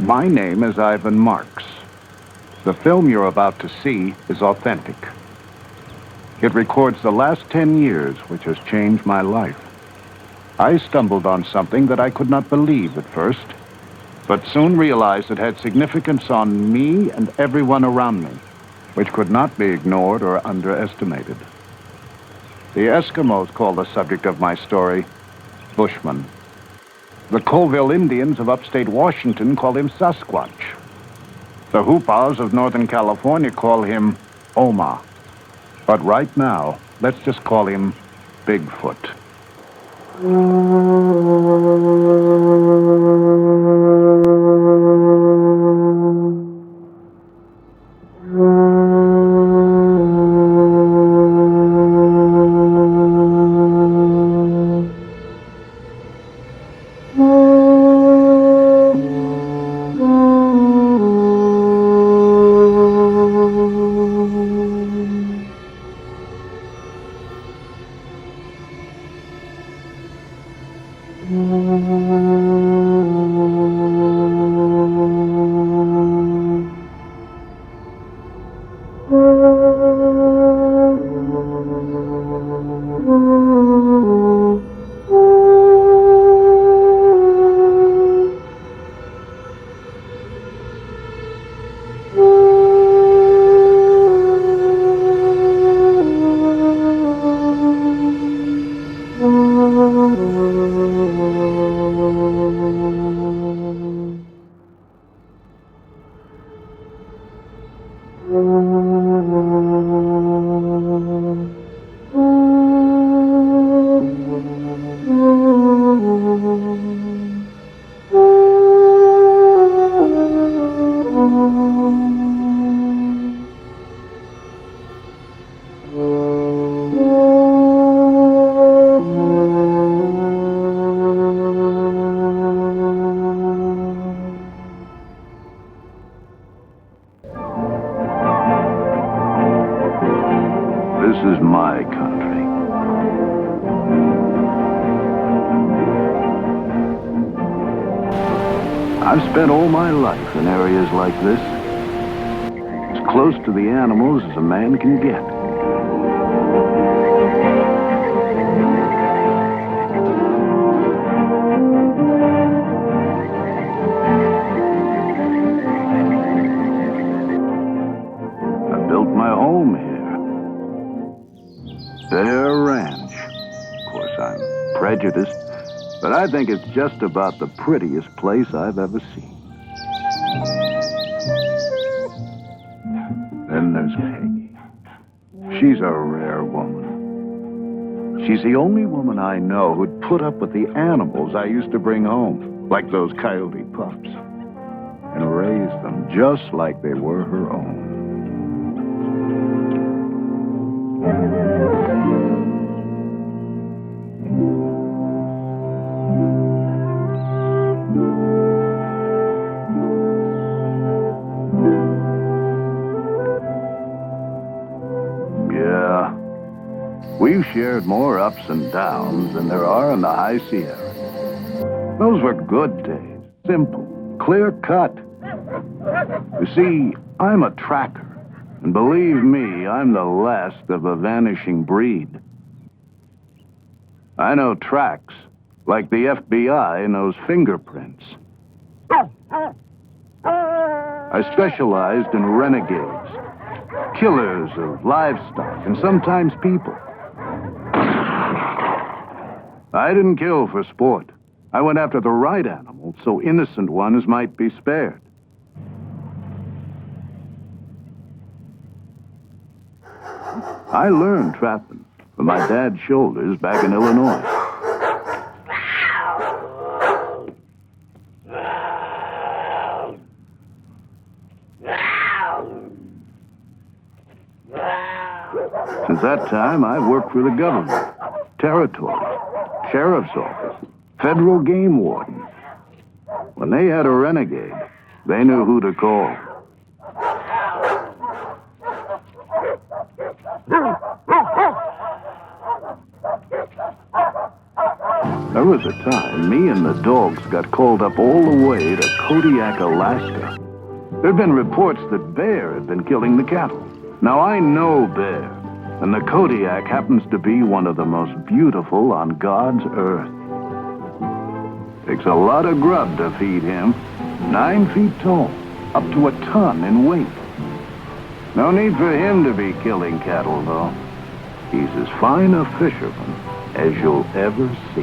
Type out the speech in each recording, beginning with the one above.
My name is Ivan Marks. The film you're about to see is authentic. It records the last 10 years, which has changed my life. I stumbled on something that I could not believe at first, but soon realized it had significance on me and everyone around me, which could not be ignored or underestimated. The Eskimos call the subject of my story Bushman. The Colville Indians of upstate Washington call him Sasquatch. The Hoopas of Northern California call him Oma. But right now, let's just call him Bigfoot. This is my country. I've spent all my life in areas like this, as close to the animals as a man can get. I built my home here. Their ranch. Of course, I'm prejudiced, but I think it's just about the prettiest place I've ever seen. Then there's Peggy. She's a rare woman. She's the only woman I know who'd put up with the animals I used to bring home, like those coyote pups, and raise them just like they were her own. We've shared more ups and downs than there are in the High Sierra. Those were good days. Simple, clear cut. You see, I'm a tracker. And believe me, I'm the last of a vanishing breed. I know tracks, like the FBI knows fingerprints. I specialized in renegades, killers of livestock, and sometimes people. I didn't kill for sport. I went after the right animals so innocent ones might be spared. I learned trapping from my dad's shoulders back in Illinois. Since that time, I've worked for the government, territory, sheriff's office, federal game warden. When they had a renegade, they knew who to call. There was a time me and the dogs got called up all the way to Kodiak, Alaska. There'd been reports that Bear had been killing the cattle. Now I know Bear, and the Kodiak happens to be one of the most beautiful on God's earth. Takes a lot of grub to feed him. 9 feet tall, up to a ton in weight. No need for him to be killing cattle, though. He's as fine a fisherman as you'll ever see.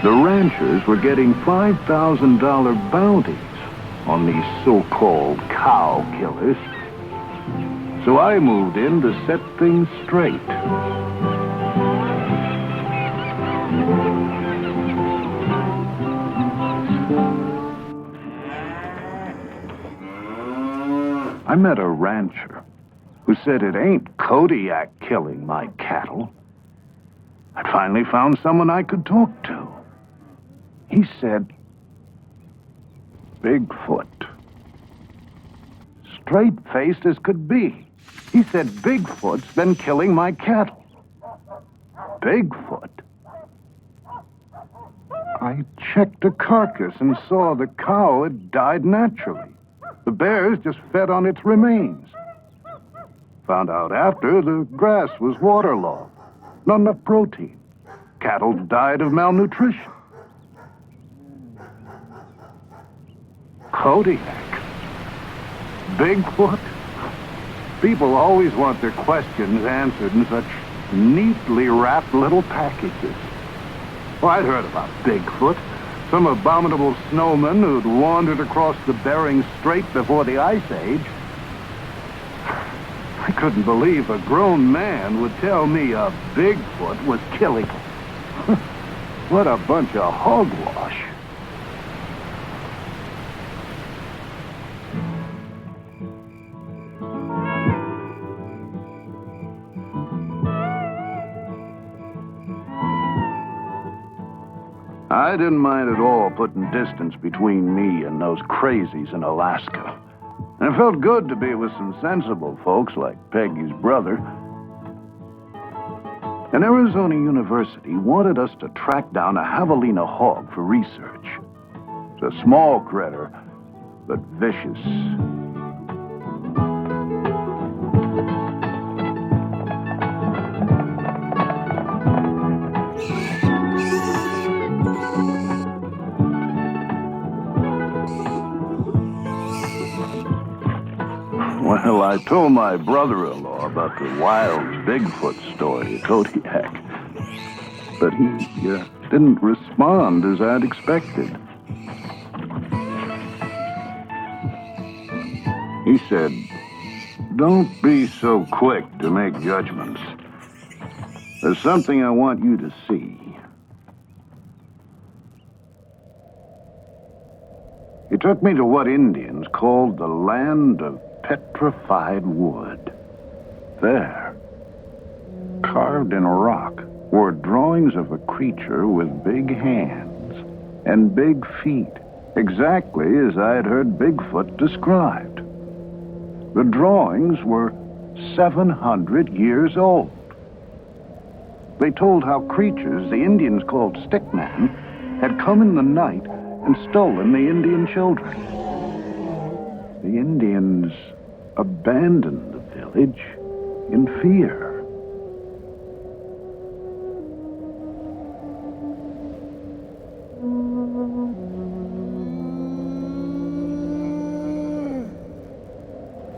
The ranchers were getting $5,000 bounties on these so-called cow killers. So I moved in to set things straight. I met a rancher who said it ain't Kodiak killing my cattle. I finally found someone I could talk to. He said, Bigfoot. Straight-faced as could be. He said Bigfoot's been killing my cattle. Bigfoot? I checked the carcass and saw the cow had died naturally. The bears just fed on its remains. Found out after the grass was waterlogged. Not enough protein. Cattle died of malnutrition. Kodiak? Bigfoot? People always want their questions answered in such neatly wrapped little packages. Well, I'd heard about Bigfoot. Some abominable snowman who'd wandered across the Bering Strait before the Ice Age. I couldn't believe a grown man would tell me a Bigfoot was killing him. What a bunch of hogwash. I didn't mind at all putting distance between me and those crazies in Alaska. And it felt good to be with some sensible folks like Peggy's brother. And Arizona University wanted us to track down a javelina hog for research. It's a small critter, but vicious. Well, I told my brother-in-law about the wild Bigfoot story at Kodiak, but he didn't respond as I'd expected. He said, "Don't be so quick to make judgments. There's something I want you to see." He took me to what Indians called the land of petrified wood. There, carved in rock, were drawings of a creature with big hands and big feet, exactly as I had heard Bigfoot described. The drawings were 700 years old. They told how creatures the Indians called stickmen had come in the night and stolen the Indian children. The Indians abandoned the village in fear.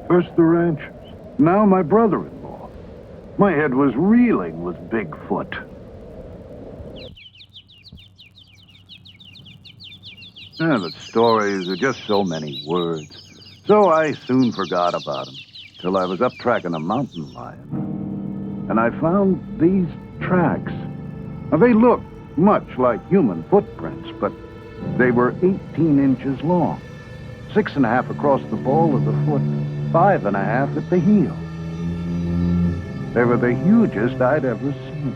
First the ranchers, now my brother-in-law. My head was reeling with Bigfoot. The stories are just so many words. So I soon forgot about him, till I was up tracking a mountain lion. And I found these tracks. Now, they looked much like human footprints, but they were 18 inches long, 6.5 across the ball of the foot, 5.5 at the heel. They were the hugest I'd ever seen.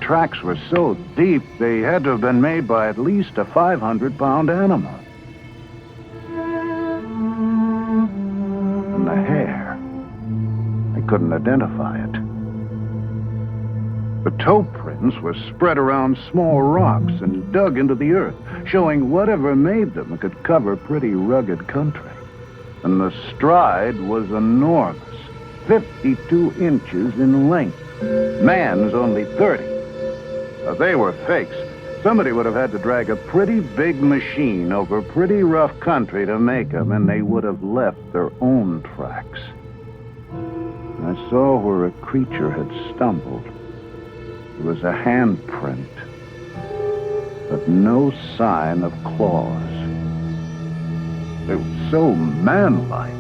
Tracks were so deep, they had to have been made by at least a 500-pound animal. And the hair, I couldn't identify it. The toe prints were spread around small rocks and dug into the earth, showing whatever made them could cover pretty rugged country. And the stride was enormous, 52 inches in length. Man's only 30. Now, they were fakes. Somebody would have had to drag a pretty big machine over pretty rough country to make them, and they would have left their own tracks. I saw where a creature had stumbled. It was a handprint, but no sign of claws. They were so manlike.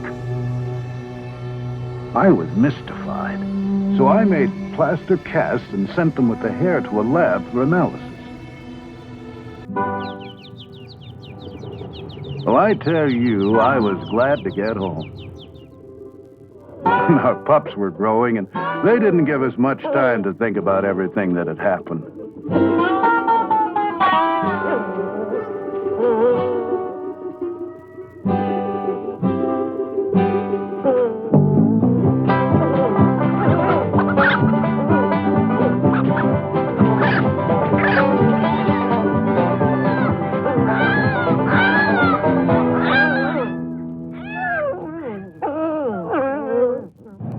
I was mystified, so I made plaster casts and sent them with the hair to a lab for analysis. Well, I tell you, I was glad to get home. Our pups were growing, and they didn't give us much time to think about everything that had happened.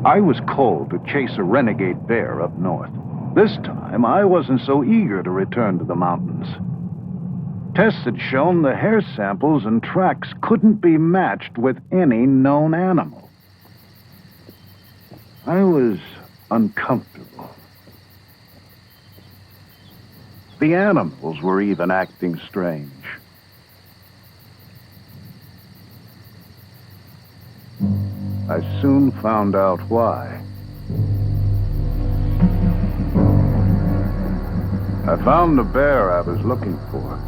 I was called to chase a renegade bear up north. This time, I wasn't so eager to return to the mountains. Tests had shown the hair samples and tracks couldn't be matched with any known animal. I was uncomfortable. The animals were even acting strange. I soon found out why. I found the bear I was looking for,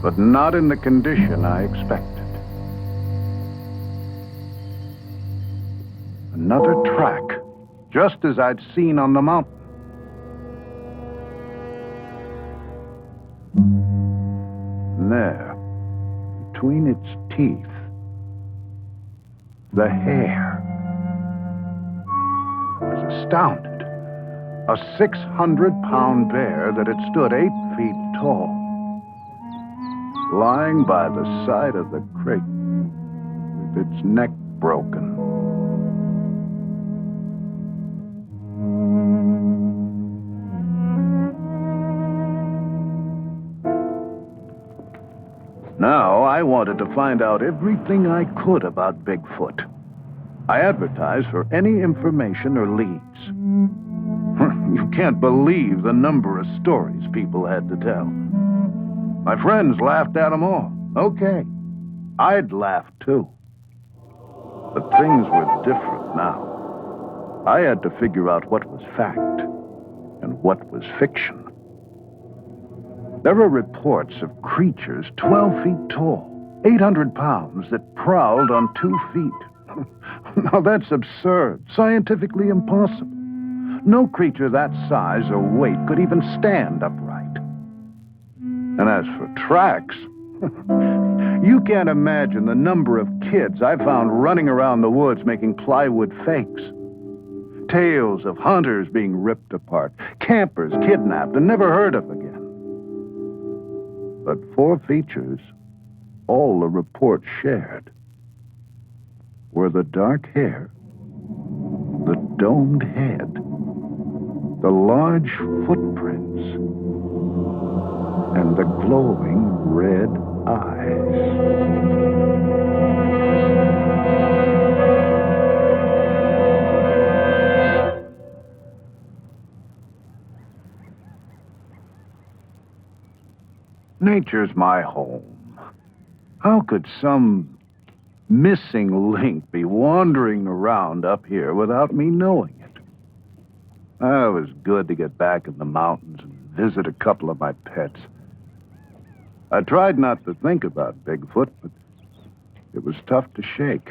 but not in the condition I expected. Another track, just as I'd seen on the mountain. And there, between its teeth, the hair. I was astounded. A 600-pound bear that had stood 8 feet tall, lying by the side of the creek with its neck broken. Now, I wanted to find out everything I could about Bigfoot. I advertised for any information or leads. You can't believe the number of stories people had to tell. My friends laughed at them all. Okay, I'd laugh too. But things were different now. I had to figure out what was fact and what was fiction. There were reports of creatures 12 feet tall, 800 pounds, that prowled on 2 feet. Now that's absurd, scientifically impossible. No creature that size or weight could even stand upright. And as for tracks, you can't imagine the number of kids I found running around the woods making plywood fakes. Tales of hunters being ripped apart, campers kidnapped and never heard of again. But 4 features, all the reports shared, were the dark hair, the domed head, the large footprints, and the glowing red eyes. Nature's my home. How could some missing link be wandering around up here without me knowing it? It was good to get back in the mountains and visit a couple of my pets. I tried not to think about Bigfoot, but it was tough to shake.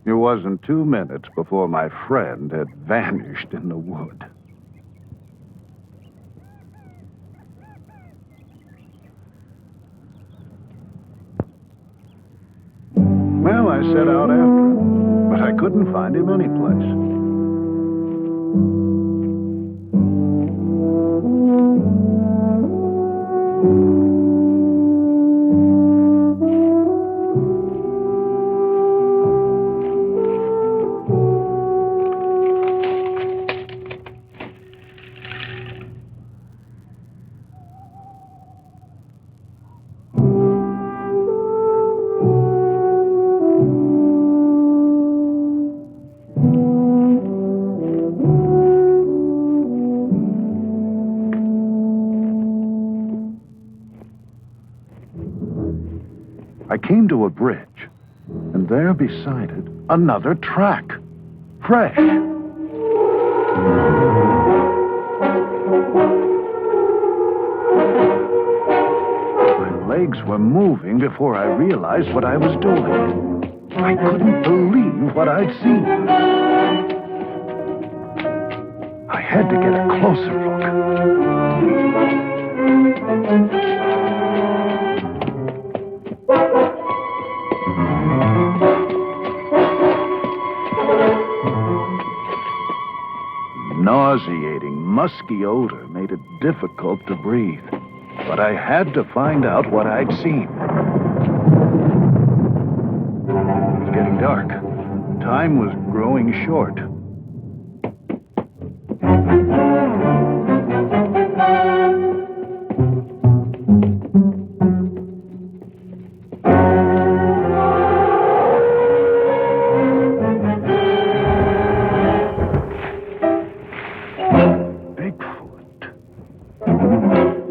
It wasn't 2 minutes before my friend had vanished in the wood. Well, I set out after him, but I couldn't find him anyplace. I came to a bridge, and there beside it, another track. Fresh. My legs were moving before I realized what I was doing. I couldn't believe what I'd seen. I had to get a closer look. Nauseating, musky odor made it difficult to breathe. But I had to find out what I'd seen. It was getting dark. Time was growing short.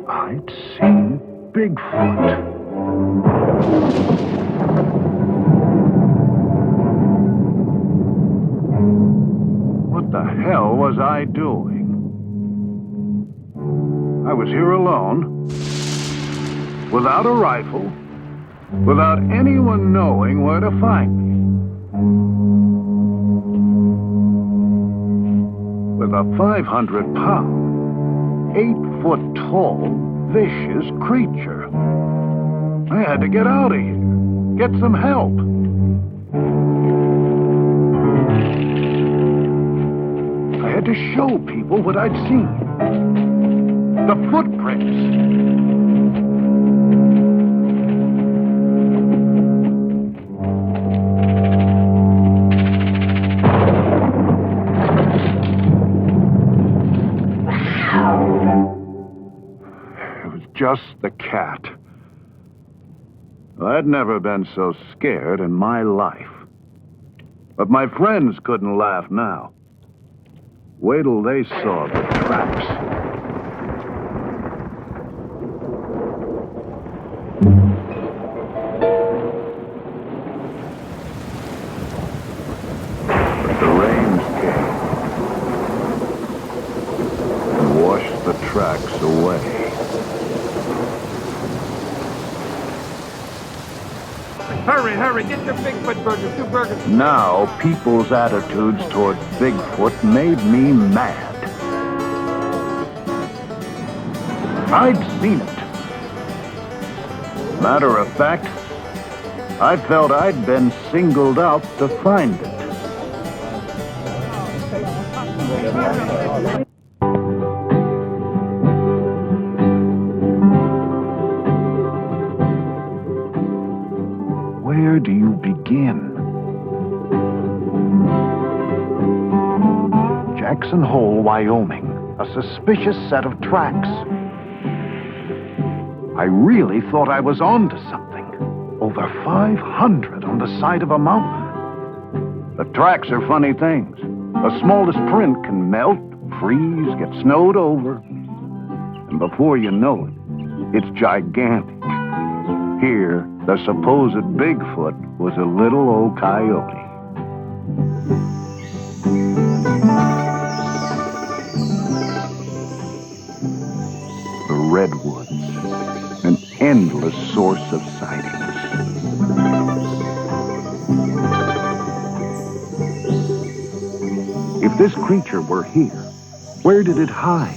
I'd seen Bigfoot. What the hell was I doing? I was here alone, without a rifle, without anyone knowing where to find me. With a 500-pound, 8-foot-tall, vicious creature. I had to get out of here. Get some help. I had to show people what I'd seen. The footprints. Just the cat. I'd never been so scared in my life. But my friends couldn't laugh now. Wait till they saw the tracks. But the rains came and washed the tracks away. Hurry, hurry, get your Bigfoot burgers, 2 burgers. Now, people's attitudes toward Bigfoot made me mad. I'd seen it. Matter of fact, I felt I'd been singled out to find it. Where do you begin? Jackson Hole, Wyoming. A suspicious set of tracks. I really thought I was onto something. Over 500 on the side of a mountain. The tracks are funny things. The smallest print can melt, freeze, get snowed over. And before you know it, it's gigantic. Here, the supposed Bigfoot was a little old coyote. The redwoods, an endless source of sightings. this creature were here, where did it hide?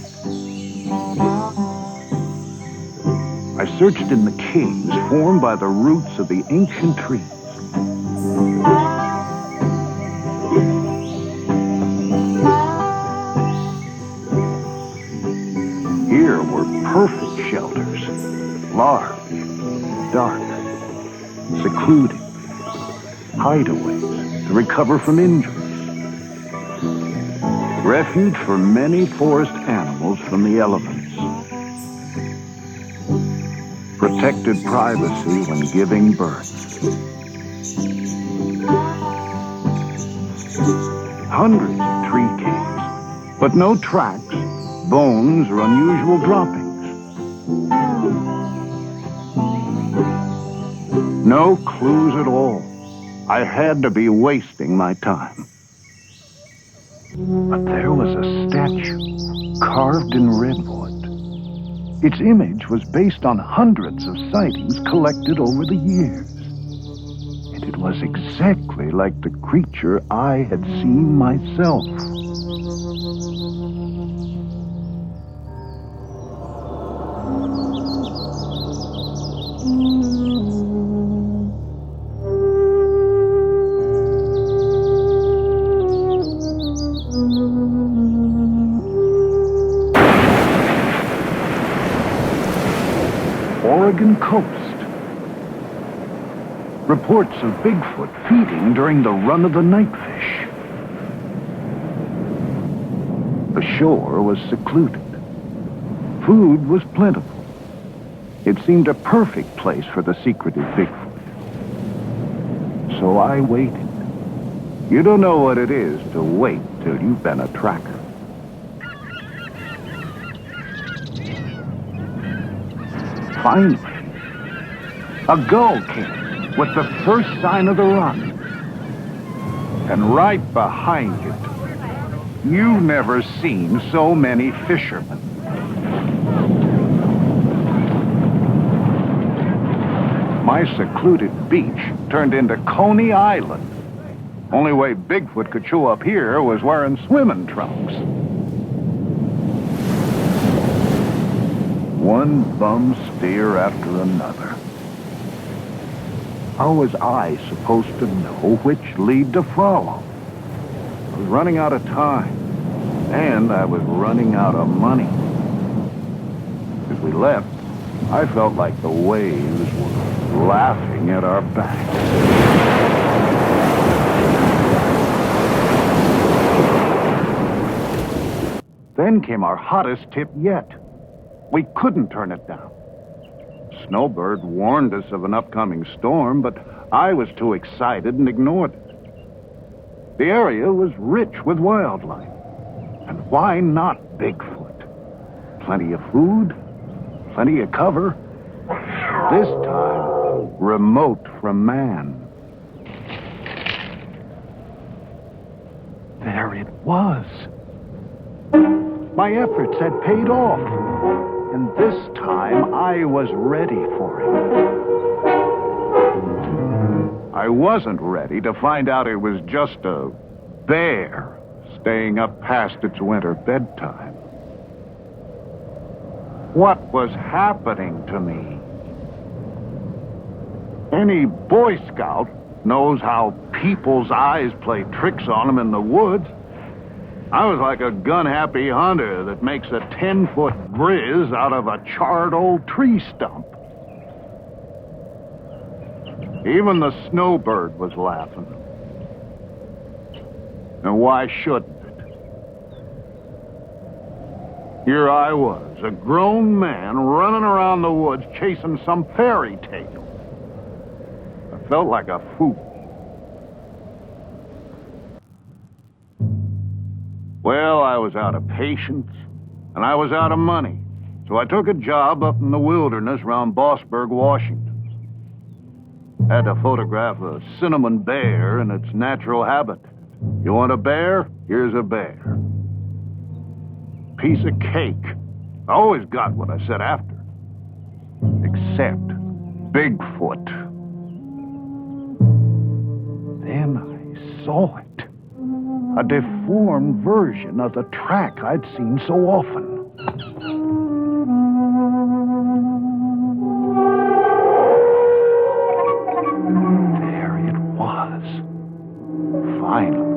I searched in the caves formed by the roots of the ancient trees. Here were perfect shelters, large, dark, secluded, hideaways to recover from injuries. Refuge for many forest animals from the elements. Protected privacy when giving birth. Hundreds of tree caves, but no tracks, bones, or unusual droppings. No clues at all. I had to be wasting my time. But there was a statue carved in redwood. Its image was based on hundreds of sightings collected over the years. And it was exactly like the creature I had seen myself. Oregon coast. Reports of Bigfoot feeding during the run of the nightfish. The shore was secluded. Food was plentiful. It seemed a perfect place for the secretive Bigfoot. So I waited. You don't know what it is to wait till you've been a tracker. Finally, a gull came with the first sign of the run. And right behind it, you've never seen so many fishermen. My secluded beach turned into Coney Island. Only way Bigfoot could show up here was wearing swimming trunks. One bum steer after another. How was I supposed to know which lead to follow? I was running out of time, and I was running out of money. As we left, I felt like the waves were laughing at our backs. Then came our hottest tip yet. We couldn't turn it down. Snowbird warned us of an upcoming storm, but I was too excited and ignored it. The area was rich with wildlife. And why not Bigfoot? Plenty of food, plenty of cover. This time, remote from man. There it was. My efforts had paid off. And this time, I was ready for it. I wasn't ready to find out it was just a bear staying up past its winter bedtime. What was happening to me? Any Boy Scout knows how people's eyes play tricks on them in the woods. I was like a gun-happy hunter that makes a 10-foot grizz out of a charred old tree stump. Even the snowbird was laughing. And why shouldn't it? Here I was, a grown man running around the woods chasing some fairy tale. I felt like a fool. Well, I was out of patience, and I was out of money, so I took a job up in the wilderness around Bossburg, Washington. Had to photograph a cinnamon bear in its natural habitat. You want a bear? Here's a bear. Piece of cake. I always got what I said after. Except Bigfoot. Then I saw it. A deformed version of the track I'd seen so often. There it was. Finally,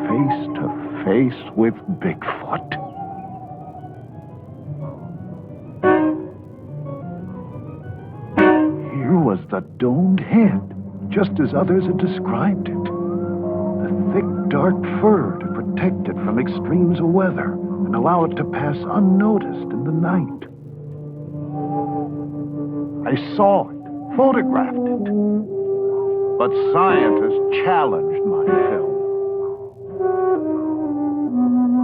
face to face with Bigfoot. Here was the domed head, just as others had described it. The thick, dark fur to protect it from extremes of weather and allow it to pass unnoticed in the night. I saw it, photographed it. But scientists challenged my film.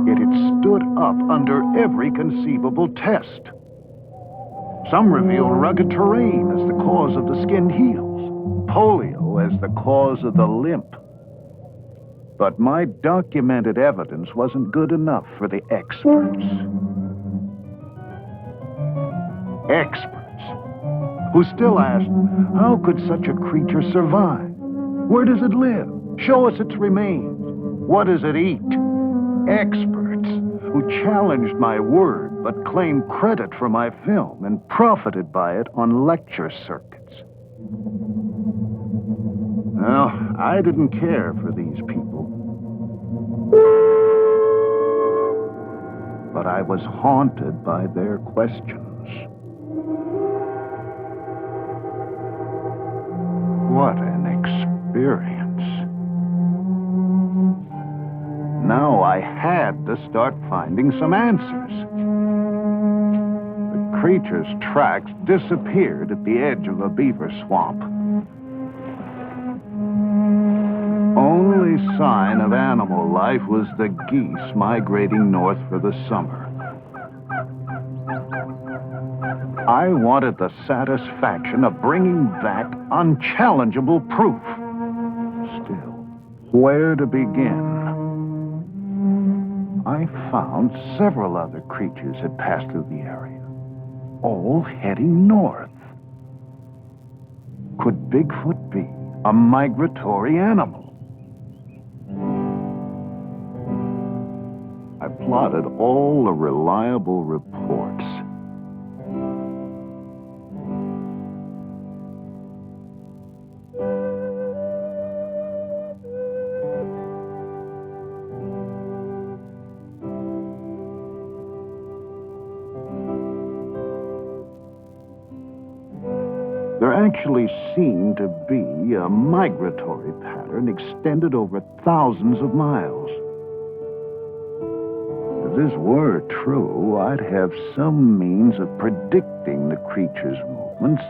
Yet it stood up under every conceivable test. Some revealed rugged terrain as the cause of the skinned heels, polio as the cause of the limp. But my documented evidence wasn't good enough for the experts. Experts who still asked, how could such a creature survive? Where does it live? Show us its remains. What does it eat? Experts who challenged my word but claimed credit for my film and profited by it on lecture circuits. Well, I didn't care for these people. But I was haunted by their questions. What an experience. Now I had to start finding some answers. The creature's tracks disappeared at the edge of a beaver swamp. Only sign of animal life was the geese migrating north for the summer. I wanted the satisfaction of bringing back unchallengeable proof. Still, where to begin? I found several other creatures had passed through the area, all heading north. Could Bigfoot be a migratory animal? I plotted all the reliable reports. There actually seemed to be a migratory pattern extended over thousands of miles. If this were true, I'd have some means of predicting the creature's movements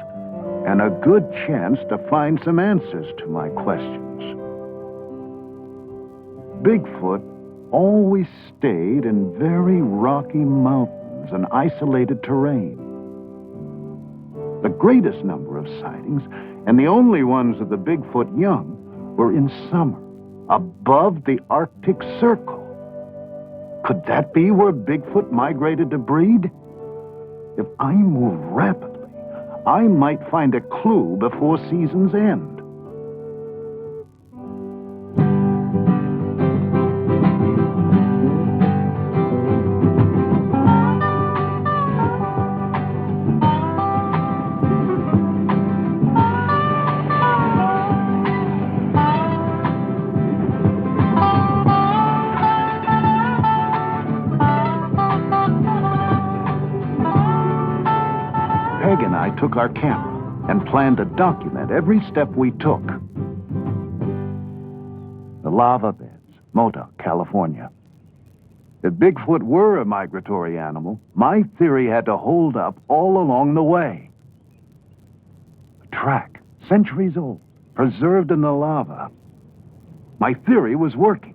and a good chance to find some answers to my questions. Bigfoot always stayed in very rocky mountains and isolated terrain. The greatest number of sightings, and the only ones of the Bigfoot young, were in summer, above the Arctic Circle. Could that be where Bigfoot migrated to breed? If I move rapidly, I might find a clue before season's end. Peg and I took our camera and planned to document every step we took. The lava beds, Modoc, California. If Bigfoot were a migratory animal, my theory had to hold up all along the way. A track, centuries old, preserved in the lava. My theory was working.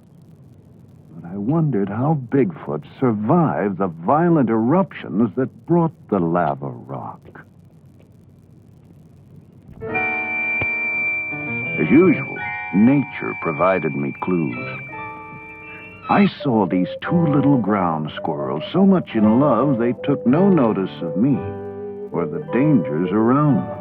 But I wondered how Bigfoot survived the violent eruptions that brought the lava rock. As usual, nature provided me clues. I saw these two little ground squirrels so much in love they took no notice of me or the dangers around them.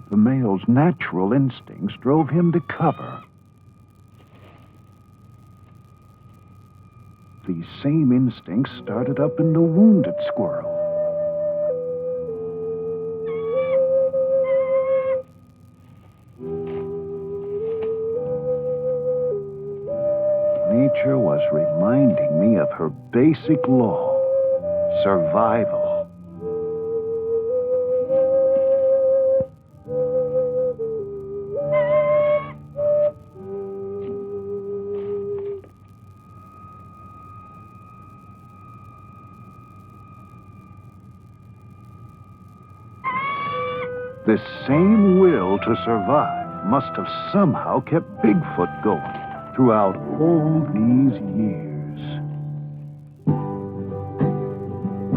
The male's natural instincts drove him to cover. These same instincts started up in the wounded squirrel. Nature was reminding me of her basic law: survival. This same will to survive must have somehow kept Bigfoot going throughout all these years.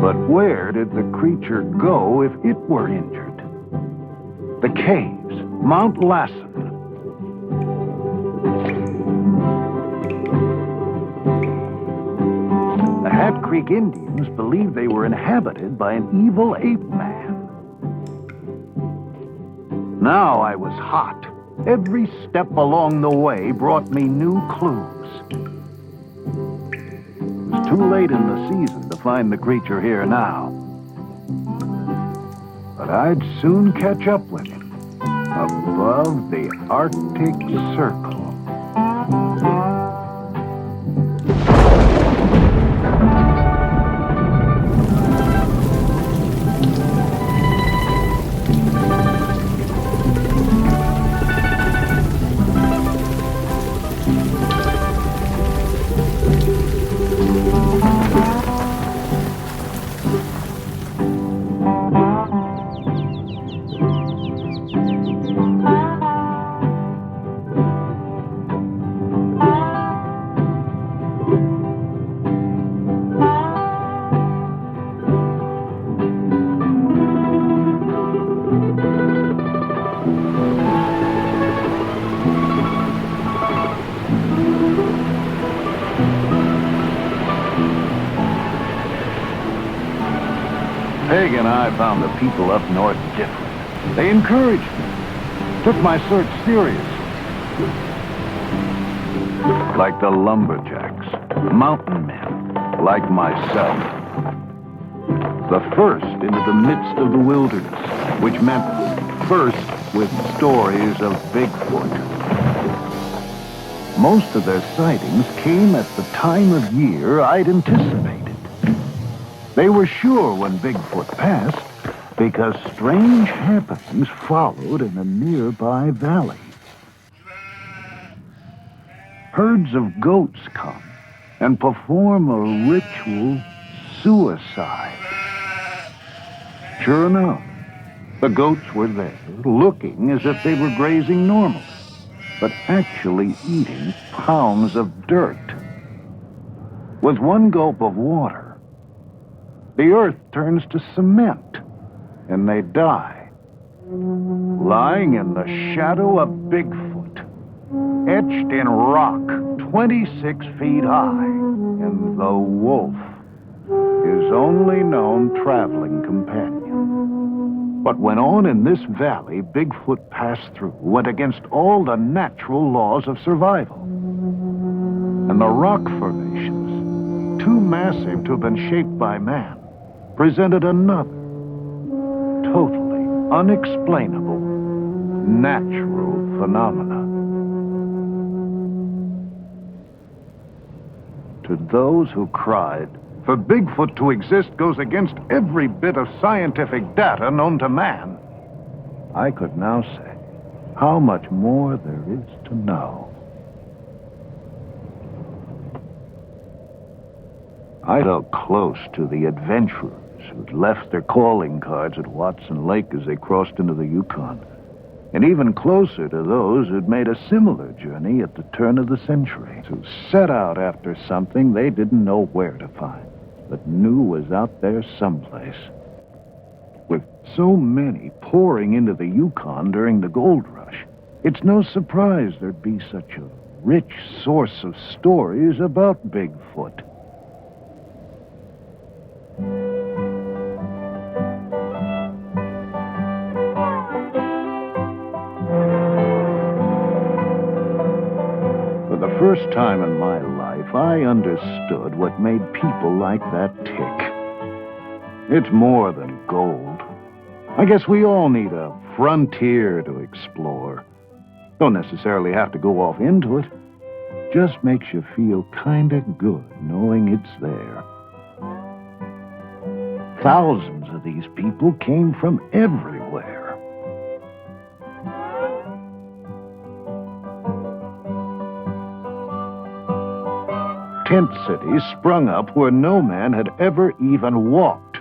But where did the creature go if it were injured? The caves, Mount Lassen. The Hat Creek Indians believed they were inhabited by an evil ape man. Now I was hot. Every step along the way brought me new clues. It was too late in the season to find the creature here now. But I'd soon catch up with him above the Arctic Circle. Peg and I found the people up north different. They encouraged me, took my search seriously. Like the lumberjacks, mountain men, like myself. The first into the midst of the wilderness, which meant first with stories of Bigfoot. Most of their sightings came at the time of year I'd anticipated. They were sure when Bigfoot passed because strange happenings followed in a nearby valley. Herds of goats come and perform a ritual suicide. Sure enough, the goats were there, looking as if they were grazing normally, but actually eating pounds of dirt. With one gulp of water, the earth turns to cement, and they die, lying in the shadow of Bigfoot, etched in rock 26 feet high, and the wolf, his only known traveling companion. What went on in this valley Bigfoot passed through went against all the natural laws of survival. And the rock formations, too massive to have been shaped by man, presented another, totally unexplainable, natural phenomena. To those who cried, for Bigfoot to exist goes against every bit of scientific data known to man, I could now say how much more there is to know. I felt close to the adventurers who'd left their calling cards at Watson Lake as they crossed into the Yukon, and even closer to those who'd made a similar journey at the turn of the century, who set out after something they didn't know where to find, but knew was out there someplace. With so many pouring into the Yukon during the gold rush, it's no surprise there'd be such a rich source of stories about Bigfoot. first time in my life, I understood what made people like that tick. It's more than gold. I guess we all need a frontier to explore. Don't necessarily have to go off into it. Just makes you feel kinda good knowing it's there. Thousands of these people came from everywhere. Tent cities sprung up where no man had ever even walked.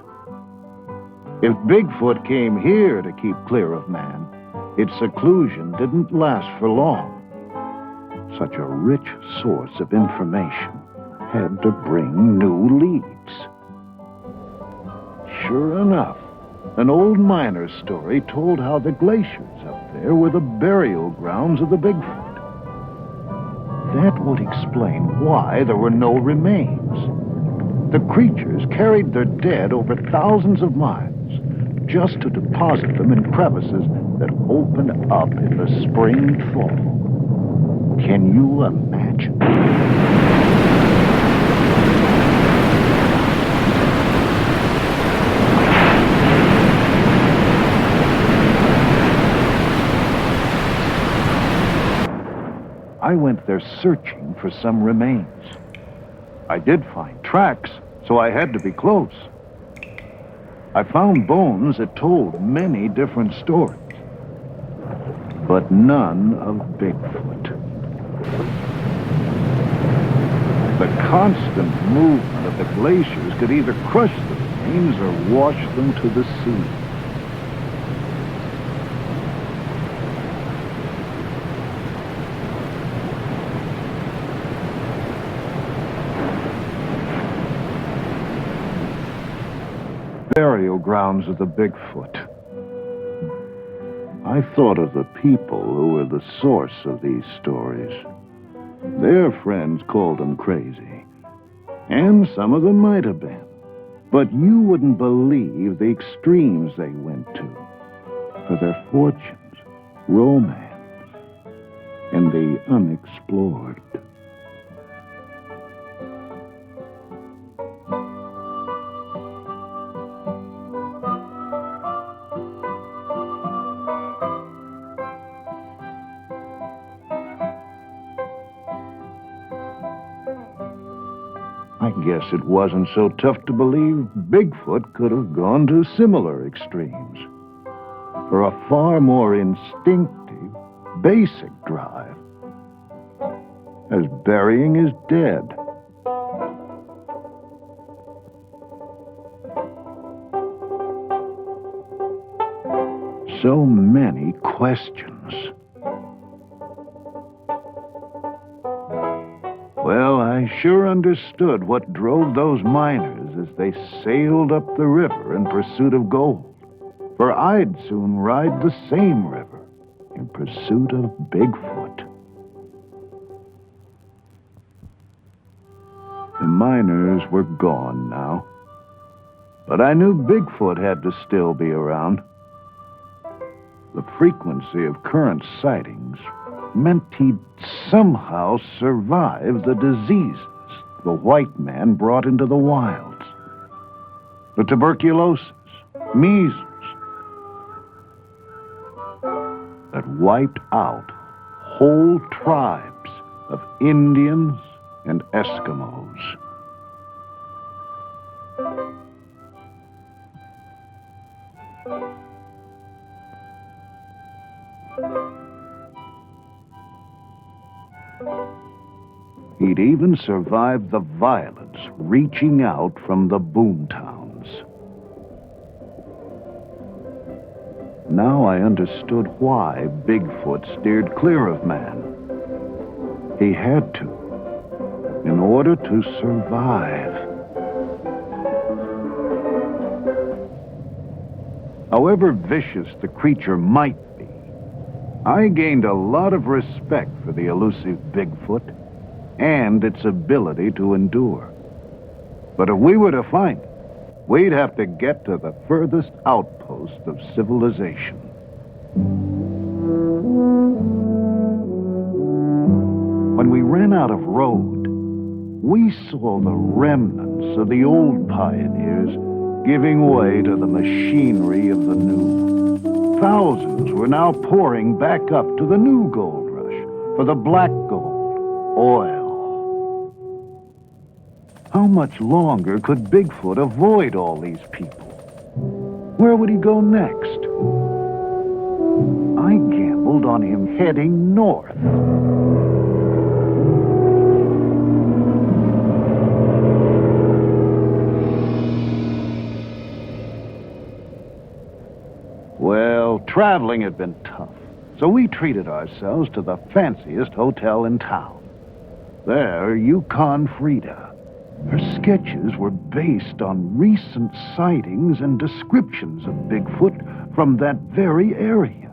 If Bigfoot came here to keep clear of man, its seclusion didn't last for long. Such a rich source of information had to bring new leads. Sure enough, an old miner's story told how the glaciers up there were the burial grounds of the Bigfoot. That would explain why there were no remains. The creatures carried their dead over thousands of miles just to deposit them in crevices that opened up in the spring and fall. Can you imagine? I went there searching for some remains. I did find tracks, so I had to be close. I found bones that told many different stories, but none of Bigfoot. The constant movement of the glaciers could either crush the remains or wash them to the sea. Burial grounds of the Bigfoot. I thought of the people who were the source of these stories. Their friends called them crazy, and some of them might have been. But you wouldn't believe the extremes they went to for their fortunes, romance, and the unexplored. I guess it wasn't so tough to believe Bigfoot could have gone to similar extremes for a far more instinctive, basic drive, as burying his dead. So many questions. Well, I sure understood what drove those miners as they sailed up the river in pursuit of gold. For I'd soon ride the same river in pursuit of Bigfoot. The miners were gone now, but I knew Bigfoot had to still be around. The frequency of current sightings meant he'd somehow survive the diseases the white man brought into the wilds. The tuberculosis, measles, that wiped out whole tribes of Indians and Eskimos. He'd even survived the violence reaching out from the boomtowns. Now I understood why Bigfoot steered clear of man. He had to, in order to survive. However vicious the creature might be, I gained a lot of respect for the elusive Bigfoot and its ability to endure. But if we were to find it, we'd have to get to the furthest outpost of civilization. When we ran out of road, we saw the remnants of the old pioneers giving way to the machinery of the new. Thousands were now pouring back up to the new gold rush for the black gold, oil. How much longer could Bigfoot avoid all these people? Where would he go next? I gambled on him heading north. Well, traveling had been tough, so we treated ourselves to the fanciest hotel in town. There, Yukon Frida. Her sketches were based on recent sightings and descriptions of Bigfoot from that very area.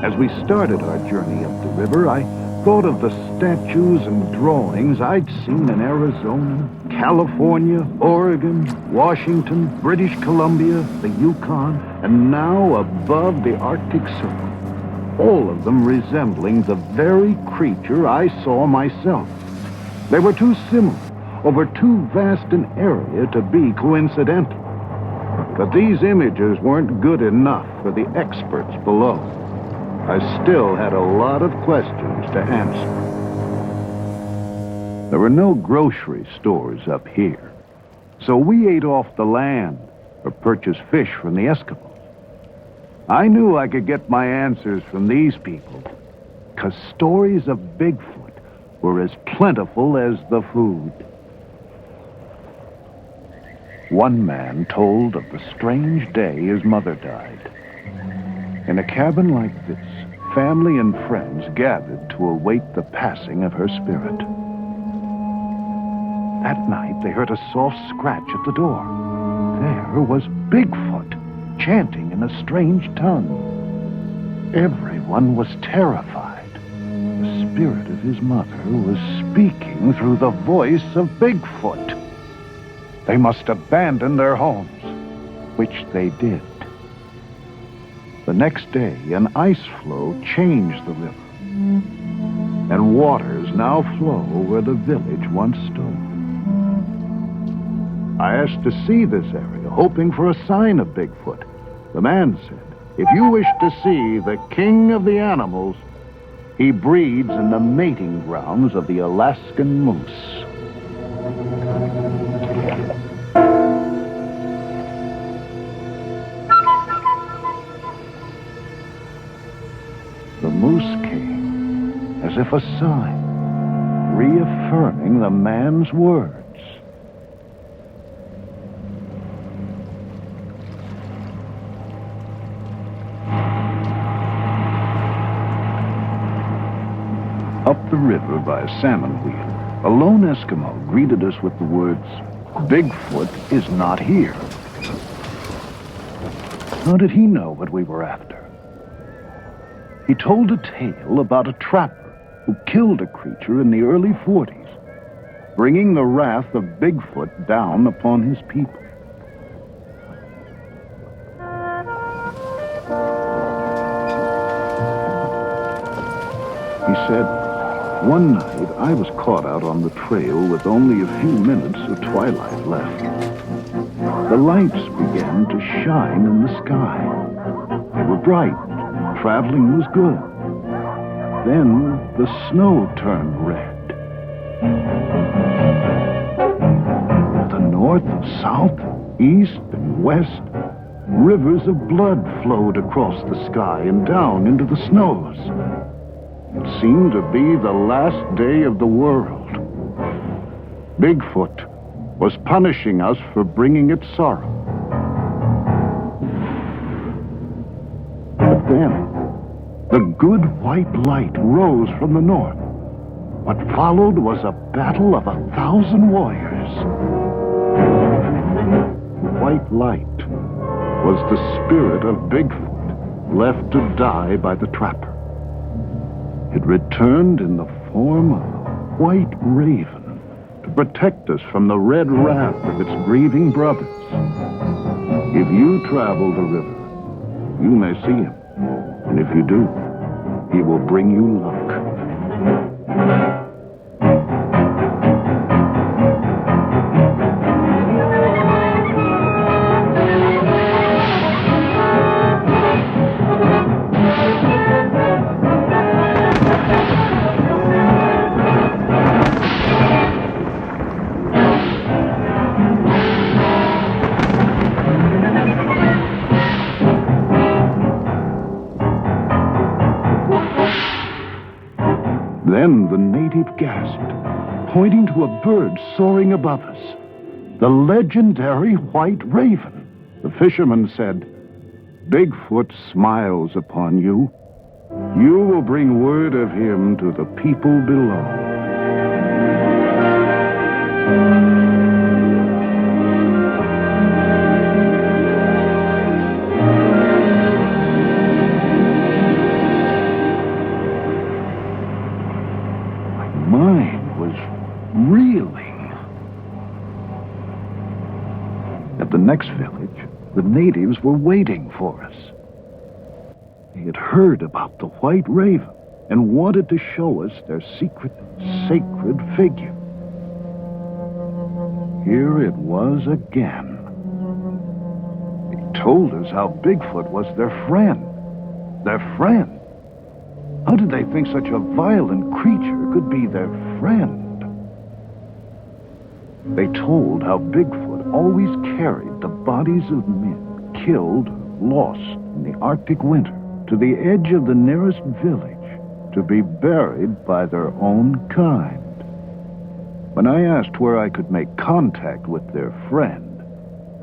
As we started our journey up the river, I thought of the statues and drawings I'd seen in Arizona, California, Oregon, Washington, British Columbia, the Yukon, and now above the Arctic Circle, all of them resembling the very creature I saw myself. They were too similar, over too vast an area to be coincidental. But these images weren't good enough for the experts below. I still had a lot of questions to answer. There were no grocery stores up here, so we ate off the land or purchased fish from the Eskimos. I knew I could get my answers from these people, because stories of Bigfoot were as plentiful as the food. One man told of the strange day his mother died. In a cabin like this, family and friends gathered to await the passing of her spirit. That night, they heard a soft scratch at the door. There was Bigfoot, chanting in a strange tongue. Everyone was terrified. The spirit of his mother was speaking through the voice of Bigfoot. They must abandon their homes, which they did. The next day, an ice floe changed the river, and waters now flow where the village once stood. I asked to see this area, hoping for a sign of Bigfoot. The man said, if you wish to see the king of the animals, he breeds in the mating grounds of the Alaskan moose. The moose came, as if a sign, reaffirming the man's words. Up the river by a salmon wheel, a lone Eskimo greeted us with the words, "Bigfoot is not here." How did he know what we were after? He told a tale about a trapper who killed a creature in the early 40s, bringing the wrath of Bigfoot down upon his people. He said, one night I was caught out on the trail with only a few minutes of twilight left. The lights began to shine in the sky. They were bright. Traveling was good. Then the snow turned red. To the north, south, east, and west, rivers of blood flowed across the sky and down into the snows. It seemed to be the last day of the world. Bigfoot was punishing us for bringing it sorrow. But then, the good white light rose from the north. What followed was a battle of 1,000 warriors. The white light was the spirit of Bigfoot, left to die by the trapper. It returned in the form of a white raven to to protect us from the red wrath of its grieving brothers. If you travel the river, you may see him. And if you do, he will bring you luck. Then the native gasped, pointing to a bird soaring above us. The legendary white raven. The fisherman said, "Bigfoot smiles upon you. You will bring word of him to the people below." Mine was reeling. At the next village, the natives were waiting for us. They had heard about the white raven and wanted to show us their secret, sacred figure. Here it was again. They told us how Bigfoot was their friend. Their friend. How did they think such a violent creature could be their friend? They told how Bigfoot always carried the bodies of men killed or lost in the Arctic winter to the edge of the nearest village to be buried by their own kind. When I asked where I could make contact with their friend,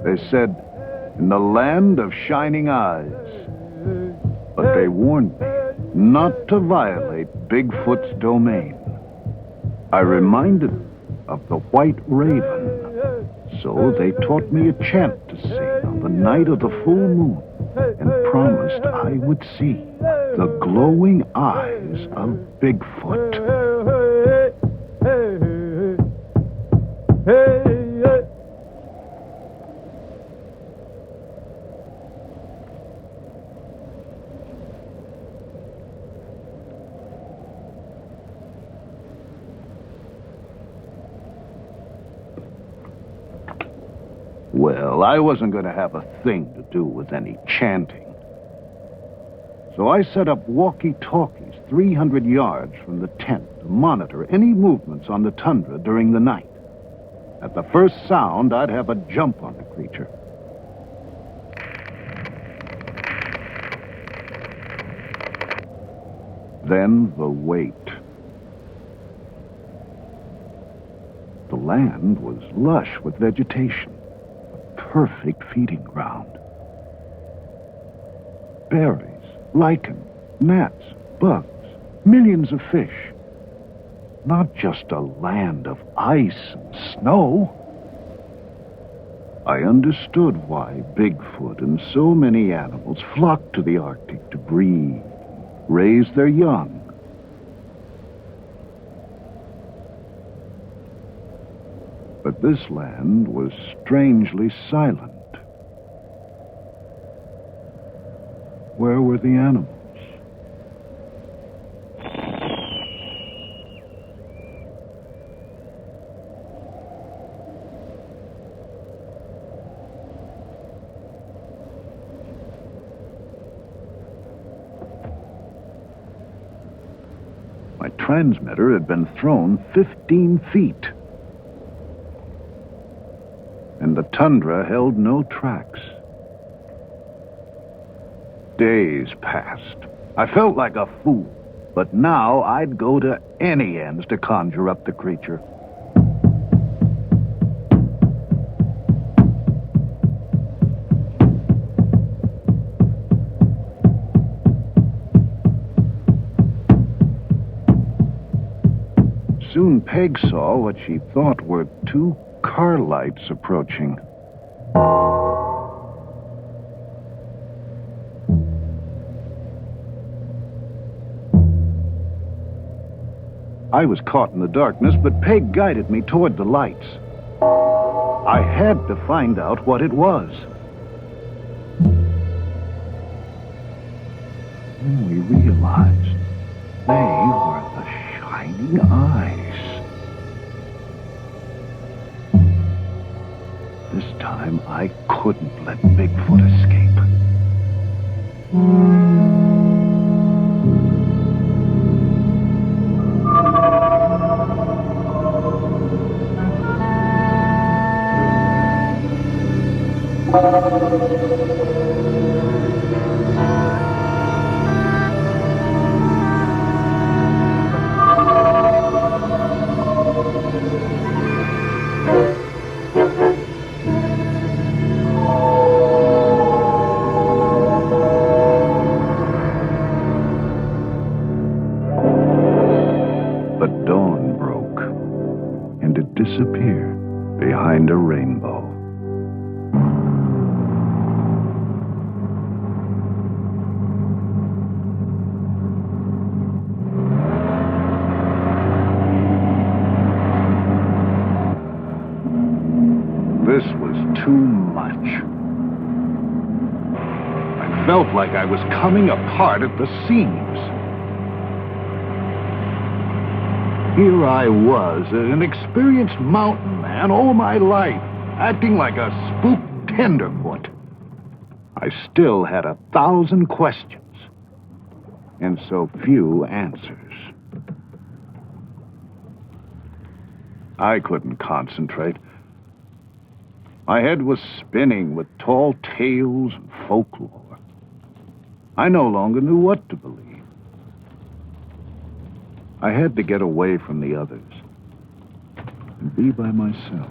they said, "In the land of shining eyes." But they warned me not to violate Bigfoot's domain. I reminded them of the white raven, so they taught me a chant to sing on the night of the full moon and promised I would see the glowing eyes of Bigfoot. Well, I wasn't going to have a thing to do with any chanting. So I set up walkie-talkies 300 yards from the tent to monitor any movements on the tundra during the night. At the first sound, I'd have a jump on the creature. Then the wait. The land was lush with vegetation. Perfect feeding ground. Berries, lichen, gnats, bugs, millions of fish. Not just a land of ice and snow. I understood why Bigfoot and so many animals flocked to the Arctic to breed, raise their young. But this land was strangely silent. Where were the animals? My transmitter had been thrown 15 feet. And the tundra held no tracks. Days passed. I felt like a fool, but now I'd go to any ends to conjure up the creature. Soon Peg saw what she thought were two car lights approaching. I was caught in the darkness, but Peg guided me toward the lights. I had to find out what it was. Then we realized they were the shining eyes. This time I couldn't let Bigfoot escape. But dawn broke, and it disappeared behind a rainbow. This was too much. I felt like I was coming apart at the seams. Here I was, an experienced mountain man all my life, acting like a spooked tenderfoot. I still had 1,000 questions, and so few answers. I couldn't concentrate. My head was spinning with tall tales and folklore. I no longer knew what to believe. I had to get away from the others and be by myself.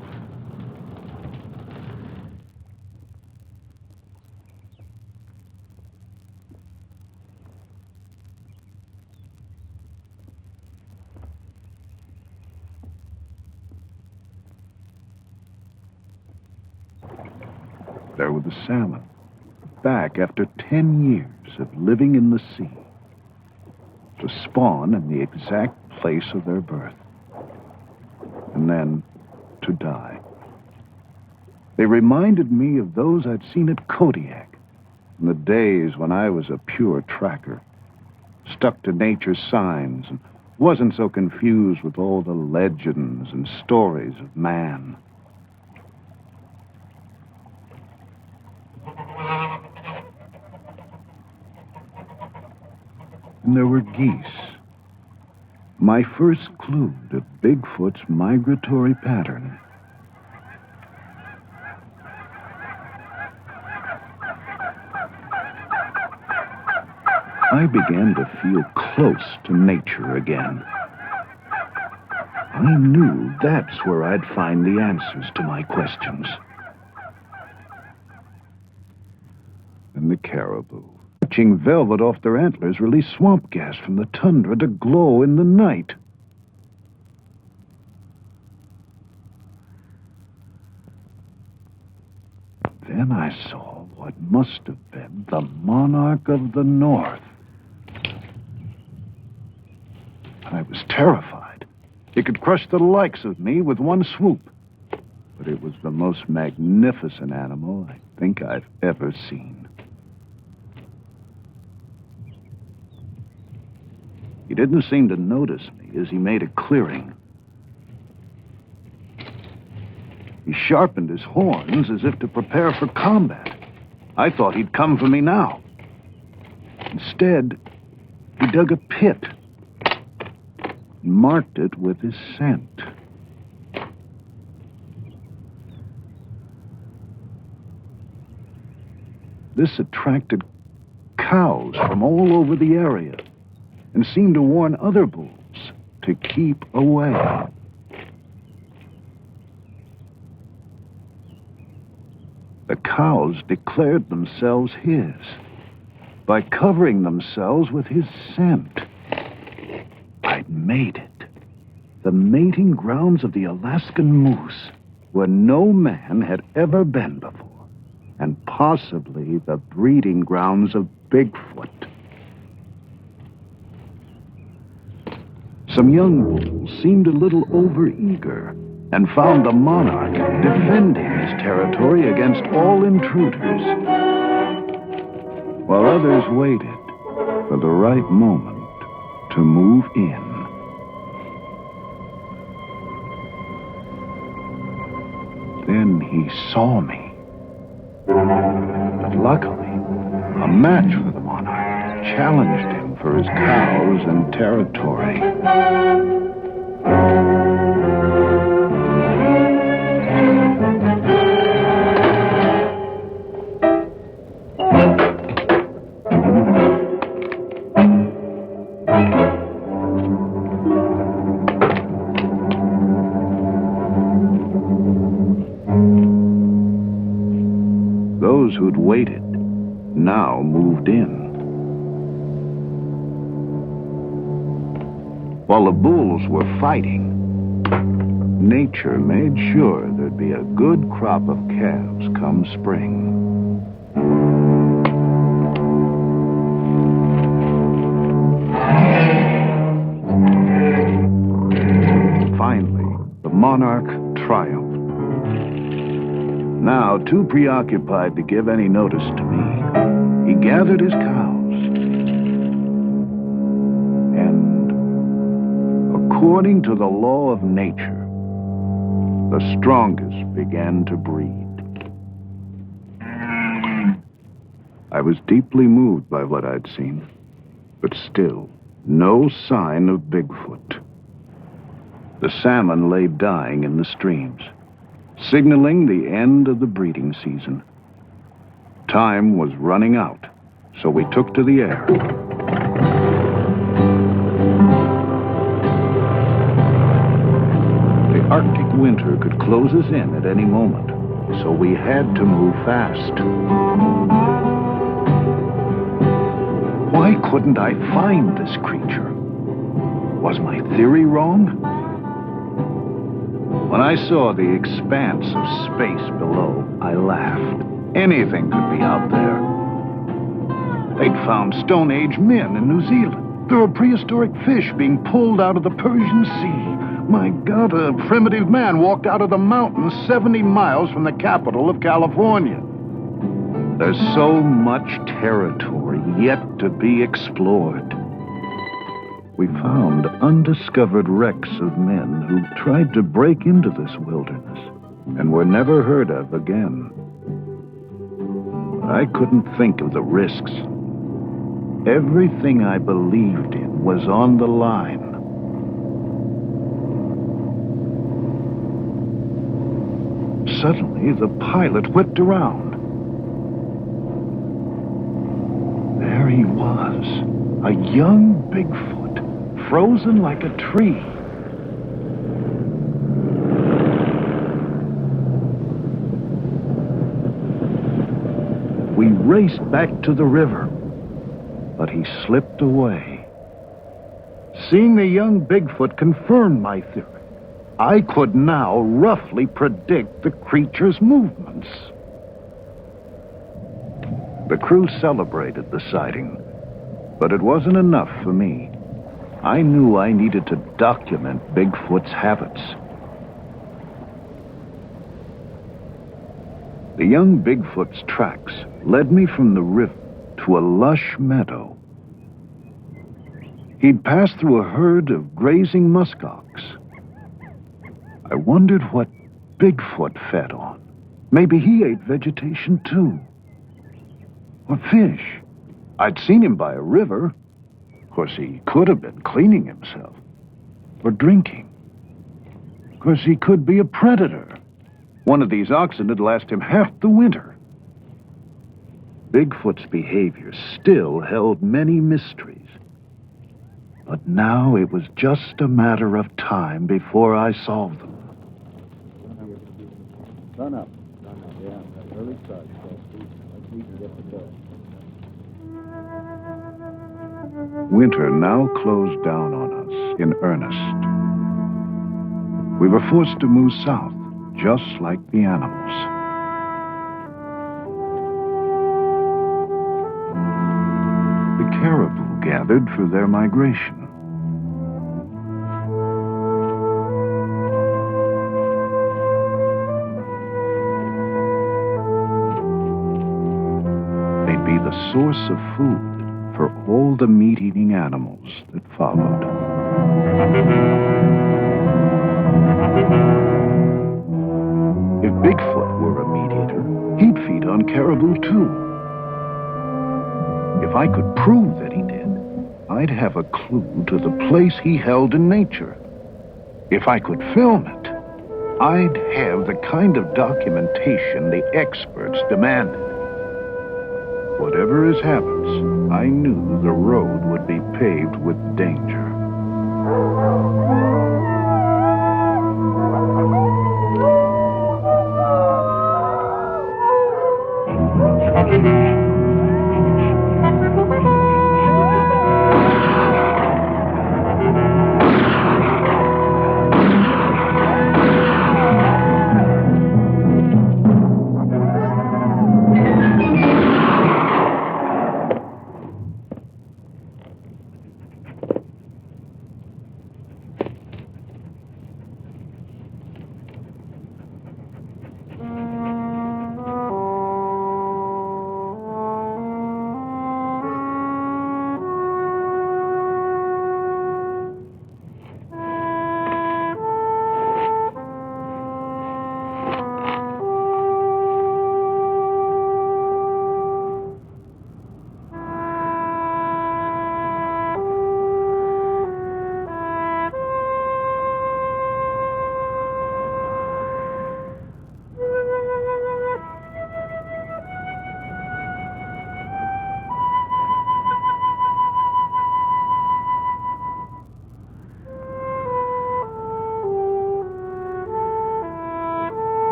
There were the salmon, back after 10 years of living in the sea, to spawn in the exact place of their birth, and then to die. They reminded me of those I'd seen at Kodiak in the days when I was a pure tracker, stuck to nature's signs and wasn't so confused with all the legends and stories of man. And there were geese. My first clue to Bigfoot's migratory pattern. I began to feel close to nature again. I knew that's where I'd find the answers to my questions. And the caribou, watching velvet off their antlers release swamp gas from the tundra to glow in the night. Then I saw what must have been the monarch of the north. I was terrified. It could crush the likes of me with one swoop. But it was the most magnificent animal I think I've ever seen. He didn't seem to notice me as he made a clearing. He sharpened his horns as if to prepare for combat. I thought he'd come for me now. Instead, he dug a pit and marked it with his scent. This attracted cows from all over the area and seemed to warn other bulls to keep away. The cows declared themselves his by covering themselves with his scent. I'd made it. The mating grounds of the Alaskan moose, where no man had ever been before, and possibly the breeding grounds of Bigfoot. Some young bulls seemed a little overeager and found the monarch defending his territory against all intruders, while others waited for the right moment to move in. Then he saw me. But luckily, a match for the monarch challenged him for his cows and territory. Those who'd waited now moved in. While the bulls were fighting, nature made sure there'd be a good crop of calves come spring. Finally, the monarch triumphed. Now, too preoccupied to give any notice to me, he gathered his cows. And, according to the law of nature, the strongest began to breed. I was deeply moved by what I'd seen, but still, no sign of Bigfoot. The salmon lay dying in the streams, signaling the end of the breeding season. Time was running out, so we took to the air. The Arctic winter could close us in at any moment, so we had to move fast. Why couldn't I find this creature? Was my theory wrong? When I saw the expanse of space below, I laughed. Anything could be out there. They'd found Stone Age men in New Zealand. There were prehistoric fish being pulled out of the Persian Sea. My God, a primitive man walked out of the mountains 70 miles from the capital of California. There's so much territory yet to be explored. We found undiscovered wrecks of men who tried to break into this wilderness and were never heard of again. I couldn't think of the risks. Everything I believed in was on the line. Suddenly, the pilot whipped around. There he was, a young Bigfoot, frozen like a tree. We raced back to the river, but he slipped away. Seeing the young Bigfoot confirmed my theory. I could now roughly predict the creature's movements. The crew celebrated the sighting, but it wasn't enough for me. I knew I needed to document Bigfoot's habits. The young Bigfoot's tracks led me from the river to a lush meadow. He'd passed through a herd of grazing muskox. I wondered what Bigfoot fed on. Maybe he ate vegetation too. Or fish. I'd seen him by a river. Of course, he could have been cleaning himself. Or drinking. Of course, he could be a predator. One of these oxen had lasted him half the winter. Bigfoot's behavior still held many mysteries. But now it was just a matter of time before I solved them. Sun up, yeah, that early start. We can get the door. Winter now closed down on us in earnest. We were forced to move south, just like the animals. The caribou gathered for their migration. might be the source of food for all the meat-eating animals that followed. If Bigfoot were a meat-eater, he'd feed on caribou too. If I could prove that he did, I'd have a clue to the place he held in nature. If I could film it, I'd have the kind of documentation the experts demanded. Whatever his habits, I knew the road would be paved with danger.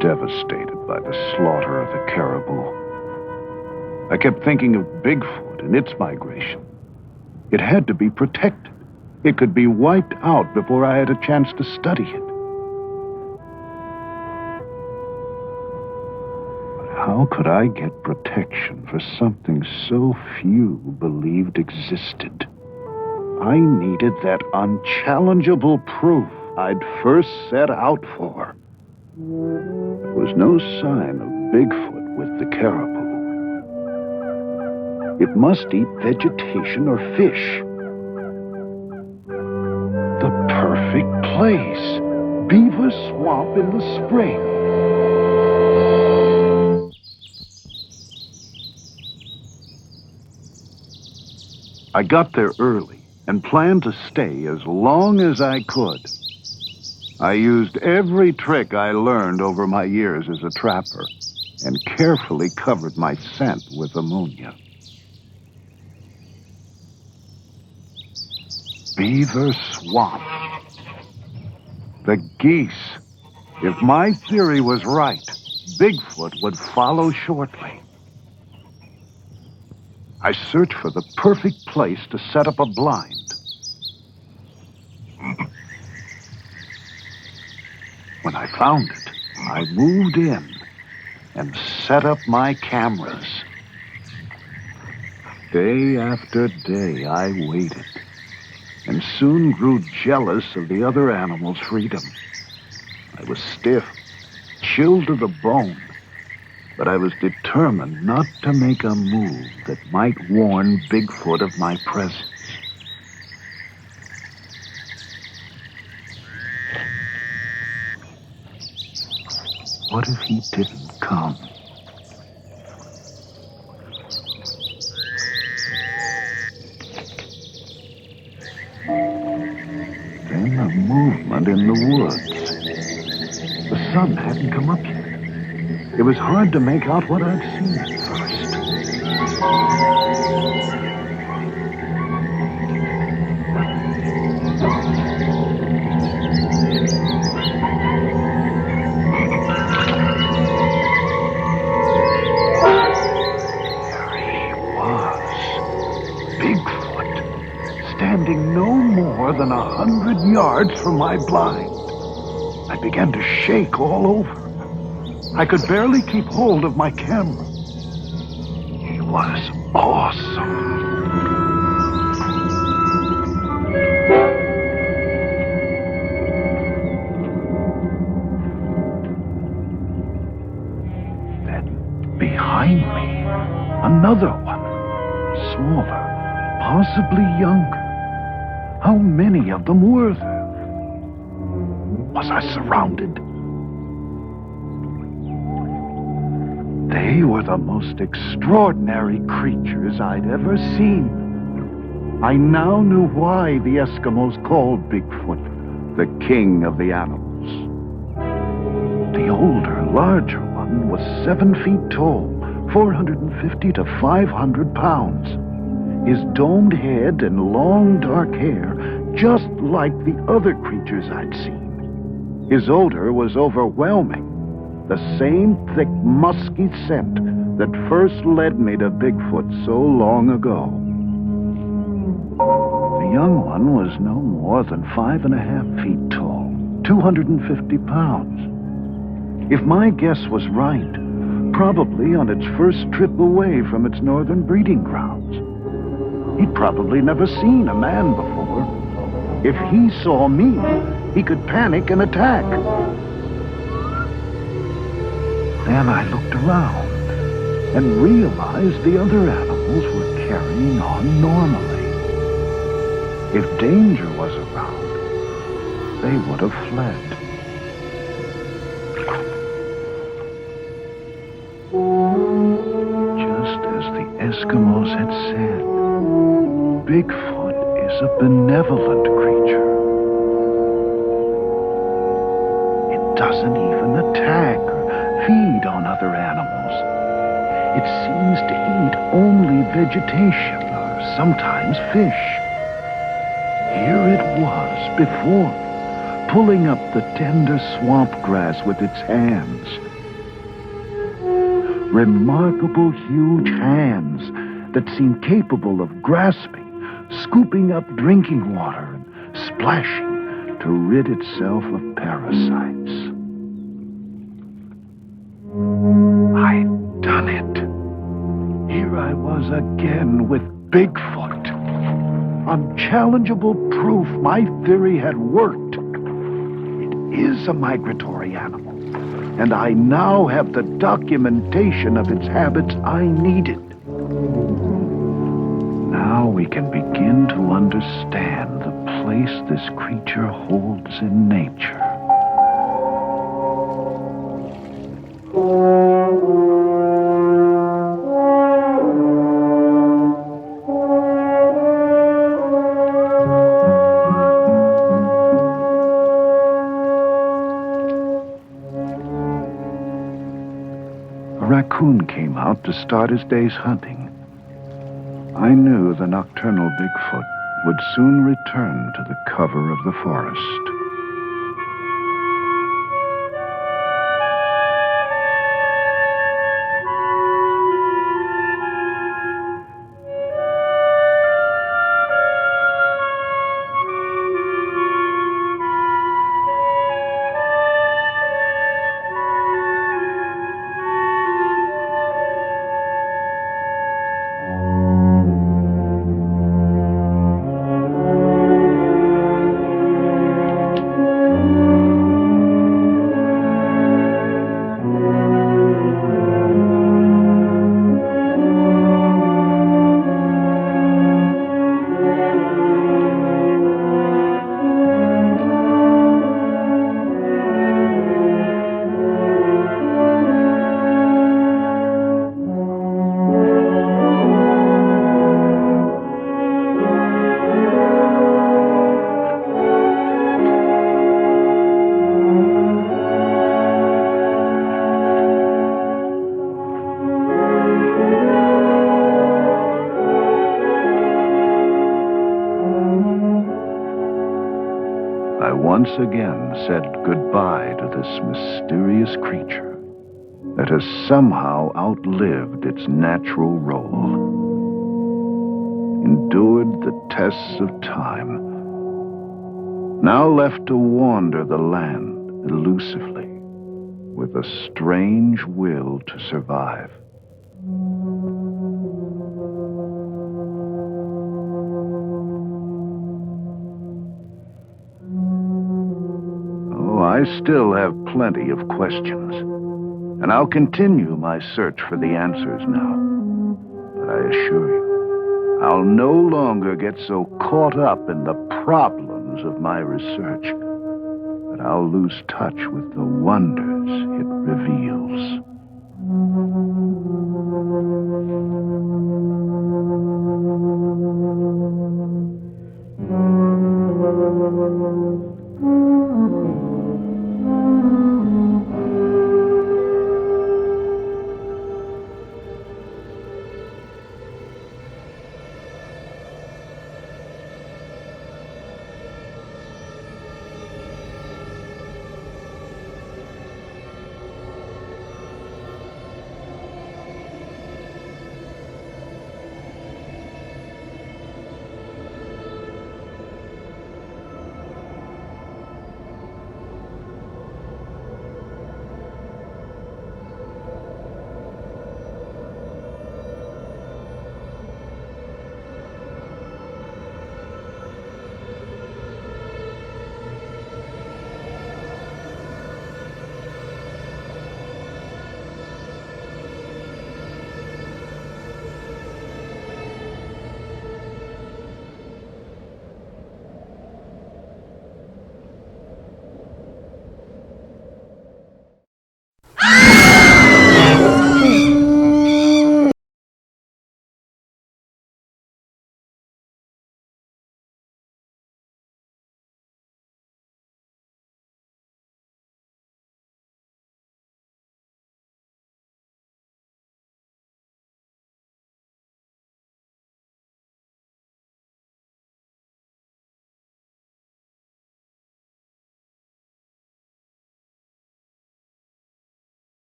Devastated by the slaughter of the caribou. I kept thinking of Bigfoot and its migration. It had to be protected. It could be wiped out before I had a chance to study it. But how could I get protection for something so few believed existed? I needed that unchallengeable proof I'd first set out for. There was no sign of Bigfoot with the caribou. It must eat vegetation or fish. The perfect place. Beaver Swamp in the spring. I got there early and planned to stay as long as I could. I used every trick I learned over my years as a trapper and carefully covered my scent with ammonia. Beaver Swamp. The geese. If my theory was right, Bigfoot would follow shortly. I searched for the perfect place to set up a blind. When I found it, I moved in and set up my cameras. Day after day, I waited and soon grew jealous of the other animals' freedom. I was stiff, chilled to the bone, but I was determined not to make a move that might warn Bigfoot of my presence. What if he didn't come? Then a movement in the woods. The sun hadn't come up yet. It was hard to make out what I'd seen at first. standing no more than 100 yards from my blind. I began to shake all over. I could barely keep hold of my camera. He was awesome. Then, behind me, another one, smaller, possibly younger. How many of them were there? Was I surrounded? They were the most extraordinary creatures I'd ever seen. I now knew why the Eskimos called Bigfoot the king of the animals. The older, larger one was 7 feet tall, 450 to 500 pounds. His domed head and long dark hair, just like the other creatures I'd seen. His odor was overwhelming, the same thick, musky scent that first led me to Bigfoot so long ago. The young one was no more than 5.5 feet tall, 250 pounds. If my guess was right, probably on its first trip away from its northern breeding grounds. He'd probably never seen a man before. If he saw me, he could panic and attack. Then I looked around and realized the other animals were carrying on normally. If danger was around, they would have fled. Just as the Eskimos had said, Bigfoot is a benevolent creature. It doesn't even attack or feed on other animals. It seems to eat only vegetation or sometimes fish. Here it was before, pulling up the tender swamp grass with its hands. Remarkable huge hands that seemed capable of grasping, scooping up drinking water, and splashing to rid itself of parasites. I'd done it. Here I was again with Bigfoot. Unchallengeable proof my theory had worked. It is a migratory animal, and I now have the documentation of its habits I needed. Now we can begin to understand the place this creature holds in nature. A raccoon came out to start his day's hunting. I knew the nocturnal Bigfoot would soon return to the cover of the forest. I once again said goodbye to this mysterious creature that has somehow outlived its natural role. endured the tests of time, now left to wander the land elusively, with a strange will to survive. Oh, I still have plenty of questions, and I'll continue my search for the answers now. But I assure you, I'll no longer get so caught up in the problems of my research that I'll lose touch with the wonders it reveals.